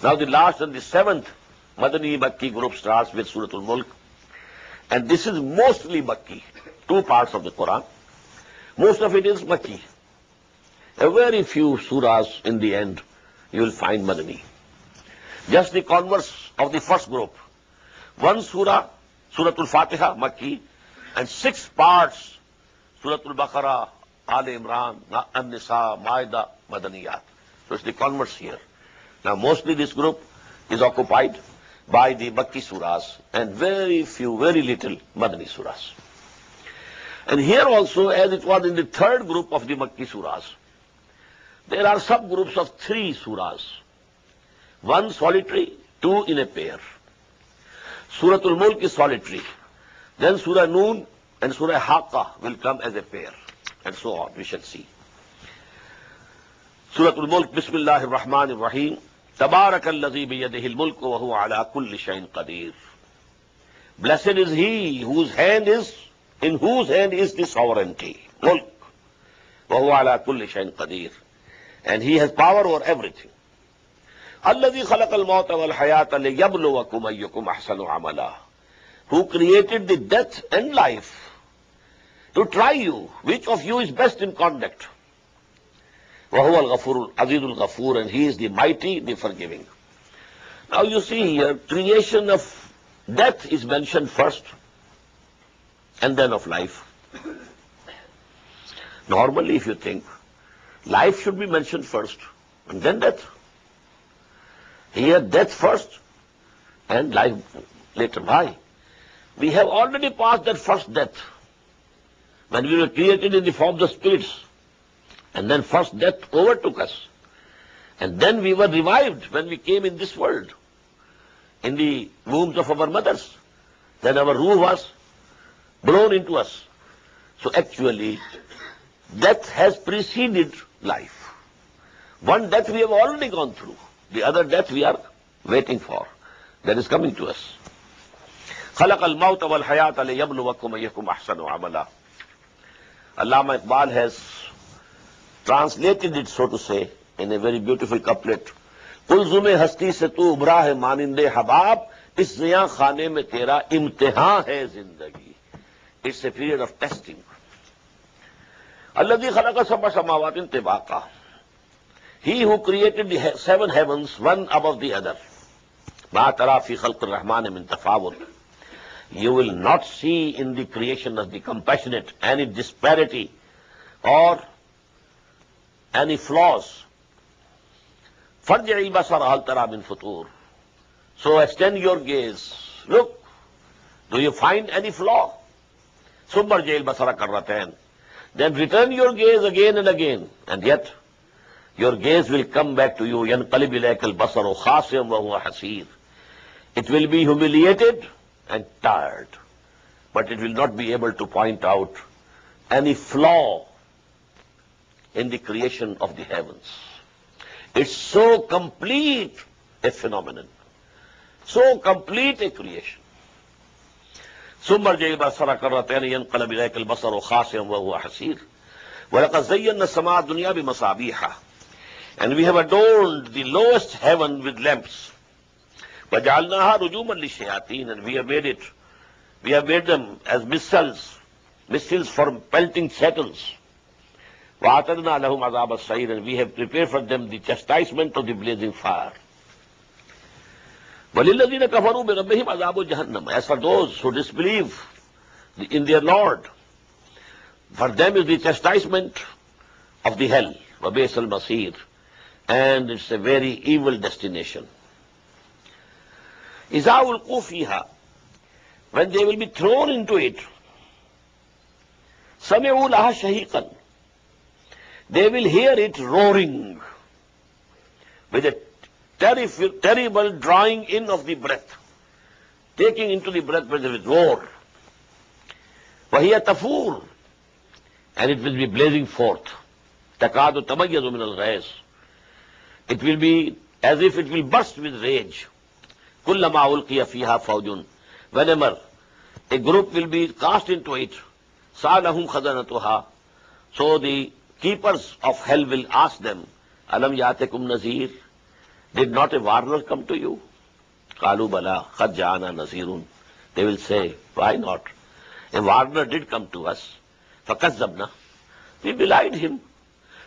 Now the last and the seventh Madani Makki group starts with Surah Mulk, and this is mostly Makki, two parts of the Quran. Most of it is Makki. A very few surahs in the end you will find Madani. Just the converse of the first group. One surah, Surah Al-Fatiha, Makki, and 6 parts, Surah Al-Baqarah, Al Imran, An-Nisa, Maida, Madaniyat. So it's the converse here. Now mostly this group is occupied by the Makki surahs and very few, very little Madani surahs. And here also, as it was in the third group of the Makki surahs, there are subgroups of 3 surahs. One solitary, 2 in a pair. Surah Al-Mulk is solitary. Then Surah Noon and Surah Haqqa will come as a pair. And so on, we shall see. Surah Al-Mulk, Bismillahir Rahmanir Rahim. Tabarakalladhi biyadihi al-mulk wa huwa ala kulli shay'in qadir. Blessed is he in whose hand is the sovereignty. Mulk. Wa huwa ala kulli shay'in qadir. And he has power over everything. Alladhi khalaqal mawta wal hayata liyabluwakum ayyukum ahsanu amala. Who created the death and life to try you, which of you is best in conduct. وَهُوَ الْغَفُورُ الْعَزِيزُ الْغَفُورُ, and he is the mighty, the forgiving. Now you see here, creation of death is mentioned first, and then of life. Normally, if you think, life should be mentioned first, and then death. Here, death first, and life later. Why? We have already passed that first death, when we were created in the forms of spirits. And then first death overtook us. And then we were revived when we came in this world, in the wombs of our mothers. Then our ruh was blown into us. So actually, death has preceded life. One death we have already gone through. The other death we are waiting for. That is coming to us. خَلَقَ الْمَوْتَ وَالْحَيَاةَ لِيَبْلُوَكُمْ أَيُّكُمْ أَحْسَنُ عَمَلًا. Allama Iqbal has translated it, so to say, in a very beautiful couplet. Kulzume hasti se tu ubra hai maninde habab, is ziyan khane mein tera imtihan hai zindagi. It's a period of testing. Alladhi khalaqa sab'a samawatin tibaqa. He who created the 7 heavens, one above the other. Ma tara fi khalqir rahman min tafawut. You will not see in the creation of the compassionate any disparity or any flaws. Farji'i basar hal tara min futur. So extend your gaze. Look, do you find any flaw? Summarji'il basara karratain. Then return your gaze again and again, and yet your gaze will come back to you. Yanqalib ilaykal basaru khasiyam wa huwa hasir. It will be humiliated and tired, but it will not be able to point out any flaw in the creation of the heavens. It's so complete a phenomenon, so complete a creation. ثم ارجع البصر كرتين ينقلب إليك البصر خاسئا وهو حسير ولقد زينا السماء الدنيا بمصابيح. And we have adorned the lowest heaven with lamps. وجعلناها رجوما للشياطين, and we have made them as missiles for pelting shetels. وَأَعْتَدْنَا لَهُمْ عَذَابَ السَّعِيرِ, and we have prepared for them the chastisement of the blazing fire. وَلِلَّذِينَ كَفَرُوا بِرَبِّهِمْ عَذَابُ جَهَنَّمَ. As for those who disbelieve in their Lord, for them is the chastisement of the hell, وَبِئْسَ الْمَصِيرِ, and it's a very evil destination. إِذَا أُلْقُوا فِيهَا, when they will be thrown into it, سَمِعُوا لَهَا شَهِيقًا, they will hear it roaring with a terrible drawing in of the breath, taking into the breath with a roar. وَهِيَ تَفُورُ, and it will be blazing forth. تَكَادُ تَمَيَّزُ مِنَ الْغَيْظِ, it will be as if it will burst with rage. كُلَّمَا أُلْقِيَ فِيهَا فَوْجٌ, whenever a group will be cast into it, سَأَلَهُمْ خَزَنَتُهَا, So the keepers of hell will ask them, Alam yatekum nazir, did not a warner come to you? Qalu bala, qad ja'ana nazirun. They will say, why not? A warner did come to us. Fakazzabna. We belied him.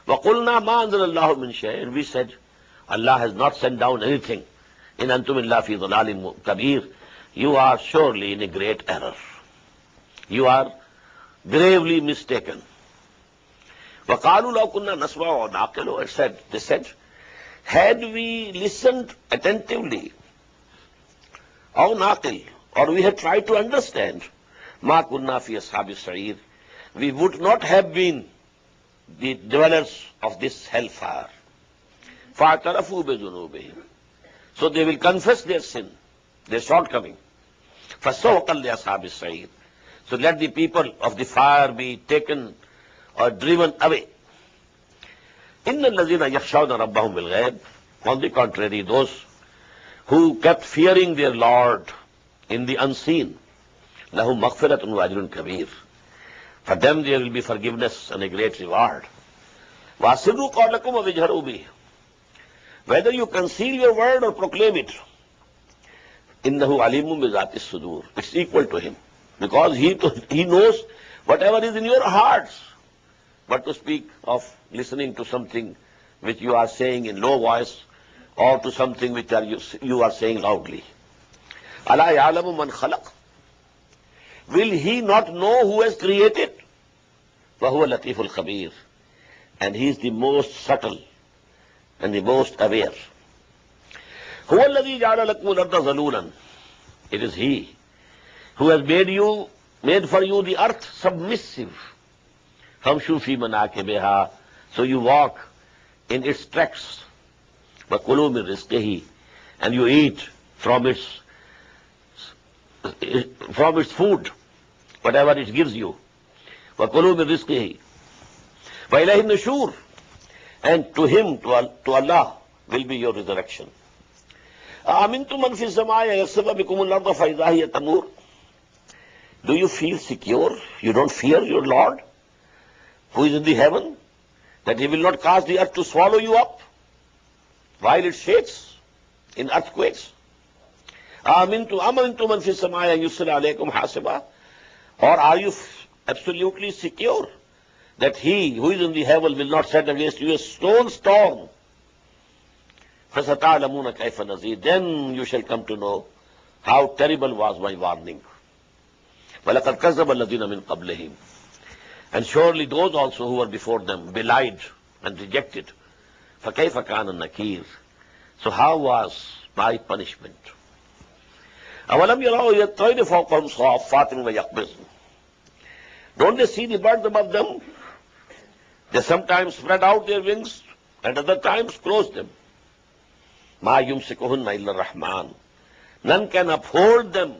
وَقُلْنَا مَا أَنزَلَ اللَّهُ مِنْ شَيْءٍ. And we said, Allah has not sent down anything. In antum illa fi dhalalin kabir. You are surely in a great error. You are gravely mistaken. وَقَالُوا لَوْ كُنَّا نَسْمَعُ وَنَعْقِلُ. They said, had we listened attentively, أَوْ نَعْقِلُ, or we had tried to understand, مَا كُنَّا فِي أَصْحَابِ السَّعِيرِ, we would not have been the dwellers of this hellfire. فَاعْتَرَفُوا بِذُنُوبِهِمْ. So they will confess their sin, their shortcoming. فَسَوْقًا لِأَصْحَابِ السَّعِيرِ. So let the people of the fire be taken or driven away. إِنَّ الَّذِينَ يَخْشَوْنَ رَبَّهُمْ بِالْغَيْبِ. On the contrary, those who kept fearing their Lord in the unseen, لَهُمْ مَغْفِرَةٌ وَأَجْرٌ كَبِيرٌ. For them there will be forgiveness and a great reward. وَأَسِرُّوا قَوْلَكُمْ وَاجْهَرُوا بِهِ. Whether you conceal your word or proclaim it, إِنَّهُ عَلِيمٌ بِذَاتِ الصُّدُورِ. It's equal to him. Because he knows whatever is in your hearts. But to speak of listening to something which you are saying in low voice, or to something which you are saying loudly. أَلَا يَعْلَمُ مَنْ خَلَقَ. Will he not know who has created? وَهُوَ لَطِيفُ الْخَبِيرُ. And he is the most subtle and the most aware. هُوَ الَّذِي جَعَلَ لَكُمُ الْأَرْضَ ظَلُولًا. It is he who has made for you the earth submissive. فَامْشُوا فِي مَنَاكِبِهَا. So you walk in its tracks. وَكُلُوا مِنْ رِزْقِهِ. And you eat from its food, whatever it gives you. وَكُلُوا مِنْ رِزْقِهِ وَإِلَيْهِ النُّشُورُ. And to him, to Allah, will be your resurrection. أَأَمِنْتُمْ مَنْ فِي السَّمَاءِ يَخْسِفَ بِكُمُ الْأَرْضَ فَإِذَا هِيَ تَمُورُ. Do you feel secure? You don't fear your Lord, who is in the heaven, that he will not cause the earth to swallow you up while it shakes in earthquakes? أَأَمِنْتُمْ مَنْ فِي السَّمَاءِ أَنْ يُرْسِلَ عَلَيْكُمْ حَاصِبًا. Or are you absolutely secure that he who is in the heaven will not set against you a stone storm? فَسَتَعْلَمُونَ كَيْفَ نَذِيرٌ. Then you shall come to know how terrible was my warning. وَلَقَدْ كَذَّبَ الَّذِينَ مِنْ قَبْلِهِمْ. And surely those also who were before them belied and rejected. فَكَيْفَ كَانَ النَّكِيرُ. So how was my punishment? أَوَلَمْ يَرَوْا إِلَى الطَّيْرِ فَوْقَهُمْ صَافَّاتٍ وَيَقْبِضْنَ. Don't they see the birds above them? They sometimes spread out their wings and other times close them. مَا يُمْسِكُهُنَّ إِلَّا الرَّحْمَنُ. None can uphold them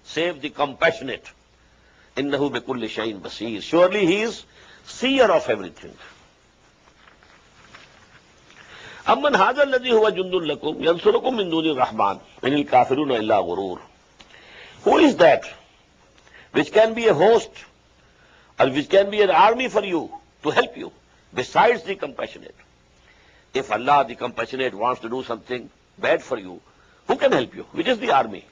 save the compassionate. إِنَّهُ بِكُلِّ شَيْءٍ بَصِيرٌ. Surely he is seer of everything. أَمَّنْ هَذَا الَّذِي هُوَ جُنْدٌ لَكُمْ يَنْصُرُكُمْ مِنْ دُونِ الرَّحْمَنِ إِنِ الْكَافِرُونَ إِلَّا غُرُورٌ. Who is that which can be a host or which can be an army for you to help you besides the compassionate? If Allah, the compassionate, wants to do something bad for you, who can help you? Which is the army?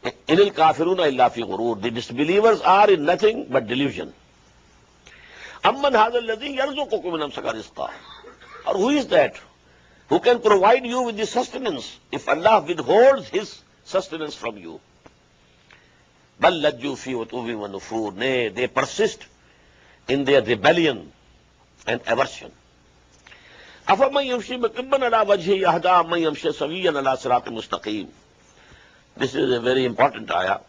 إِنِ الْكَافِرُونَ إِلَّا فِي غُرُورٍ. The disbelievers are in nothing but delusion. أَمَّنْ هَذَا الَّذِي يَرْزُقُكُمْ مِنْ أَمْسَكَ رِزْقًا. Or who is that who can provide you with the sustenance if Allah withholds his sustenance from you? بَلْ لَجُّوا فِي عُتُوٍّ وَنُفُورٍ. Nay, they persist in their rebellion and aversion. أَفَمَنْ يَمْشِي مُكِبًّا عَلَى وَجْهِهِ أَهْدَىٰ مَنْ يَمْشِي سَوِيًّا عَلَى صِرَاطٍ مُسْتَقِيمٍ. This is a very important ayah.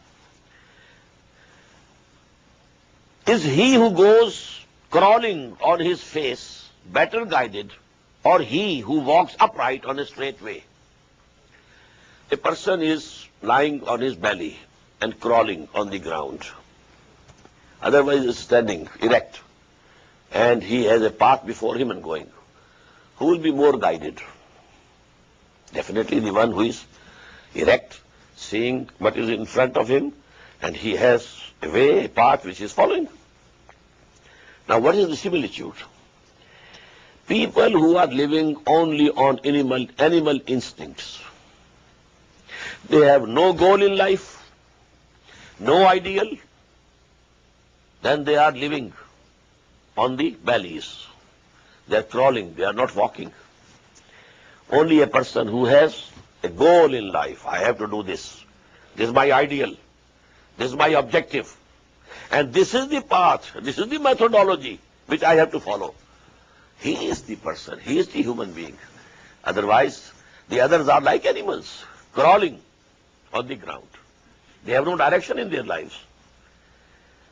Is he who goes crawling on his face better guided, or he who walks upright on a straight way? A person is lying on his belly and crawling on the ground. Otherwise is standing erect, and he has a path before him and going. Who will be more guided? Definitely the one who is erect, seeing what is in front of him, and he has a way, a path which is following. Now what is the similitude? People who are living only on animal instincts, they have no goal in life, no ideal, then they are living on the bellies. They are crawling, they are not walking. Only a person who has a goal in life, I have to do this. This is my ideal. This is my objective. And this is the path, this is the methodology which I have to follow. He is the person, he is the human being. Otherwise, the others are like animals, crawling on the ground. They have no direction in their lives.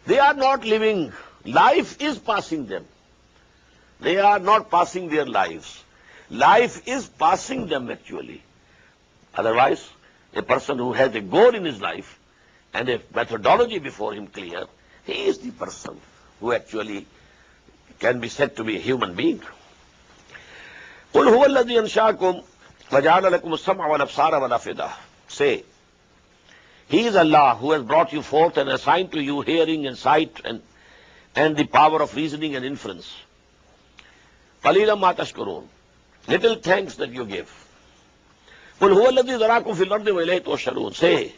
They are not living. Life is passing them. They are not passing their lives. Life is passing them actually. Otherwise, a person who has a goal in his life and a methodology before him clear, he is the person who actually can be said to be a human being. قُلْ هُوَ الَّذِي أَنْشَأَكُمْ وَجَعَلَ لَكُمُ السَّمْعَ وَالْأَبْصَارَ وَالْأَفْئِدَةَ. Say, He is Allah who has brought you forth and assigned to you hearing and sight and the power of reasoning and inference. قَلِيلًا مَا تَشْكُرُونَ. Little thanks that you give. قُلْ هُوَ الَّذِي ذَرَاكُمْ فِي الْأَرْضِ وَإِلَيْهِ تُحْشَرُونَ. Say,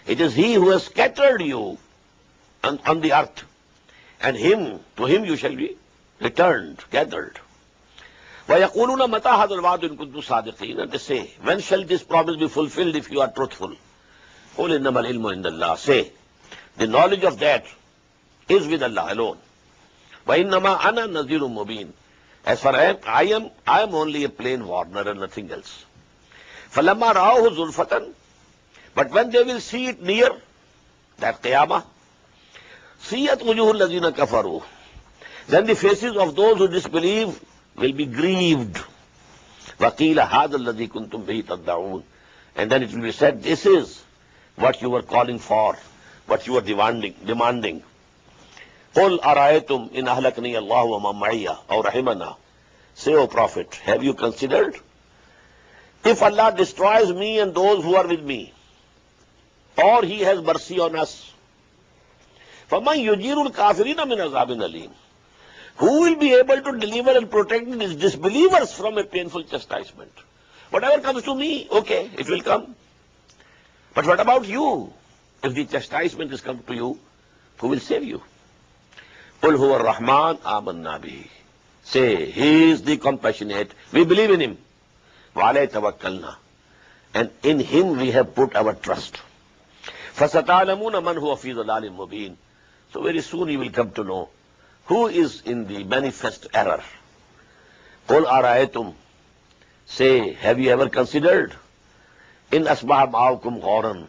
it is He who has scattered you on the earth, and to Him you shall be returned, gathered. وَيَقُولُونَ مَتَى هَذَا الْوَعْدُ إِن كُنتُمْ صَادِقِينَ. And they say, when shall this promise be fulfilled if you are truthful? قُلْ إِنَّمَا الْعِلْمُ عِندَ اللَّهِ. Say, the knowledge of that is with Allah alone. وَإِنَّمَا أَنَا نَذِيرٌ مُبِينٌ. As far as I am only a plain warner and nothing else. فَلَمَّا رَأَوْهُ زُلْفَةً. But when they will see it near, that Qiyamah, سِيَّتْ وُجُوهُ الَّذِينَ كَفَرُوا. Then the faces of those who disbelieve will be grieved. وَقِيلَ هَذَا الَّذِي كُنْتُمْ بِهِ تَدَّعُونَ. And then it will be said, this is what you were calling for, what you were demanding. قُلْ أَرَأَيْتُمْ إِنْ أَهْلَكَنِيَ اللَّهُ وَمَن مَّعِيَ أَوْ رَحِمَنَا. Say, O Prophet, have you considered? If Allah destroys me and those who are with me, or He has mercy on us, فَمَنْ يُجِيرُ الْكَافِرِينَ مِنْ عَذَابٍ أَلِيمٍ. Who will be able to deliver and protect these disbelievers from a painful chastisement? Whatever comes to me, okay, it will come. But what about you? If the chastisement has come to you, who will save you? قُلْ هُوَ الرَّحْمَنُ آمَنَّا بِهِ. Say, He is the compassionate. We believe in Him. وَعَلَيْهِ تَوَكَّلْنَا. And in Him we have put our trust. فَسَتَعْلَمُونَ مَنْ هُوَ فِي ضَلَالٍ مُبِينٍ. So very soon you will come to know who is in the manifest error. قُلْ أَرَأَيْتُمْ. Say, have you ever considered? إِنْ أَصْبَحَ مَاؤُكُمْ غَوْرًا.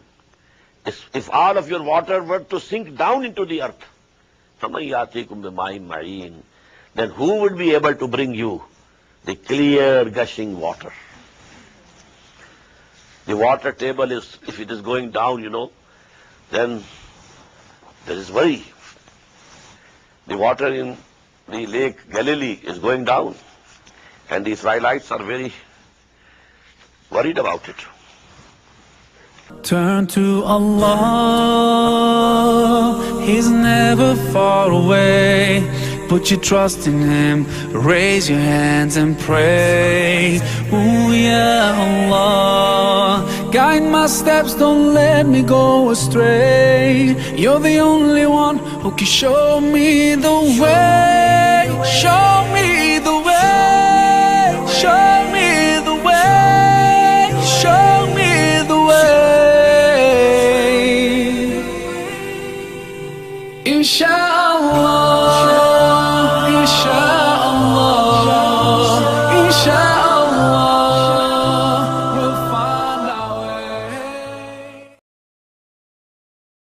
If all of your water were to sink down into the earth, فَمَنْ يَأْتِيكُمْ بِمَاءٍ مَعِينٍ. Then who would be able to bring you the clear gushing water? The water table is, if it is going down, then there is worry. The water in the lake Galilee is going down, and the Israelites are very worried about it. Turn to Allah, He's never far away. Put your trust in Him, raise your hands and pray. Ooh, ya Allah, guide my steps, don't let me go astray. You're the only one who can show me the way. Show me the way. Show me the way. Show me the way. Inshallah.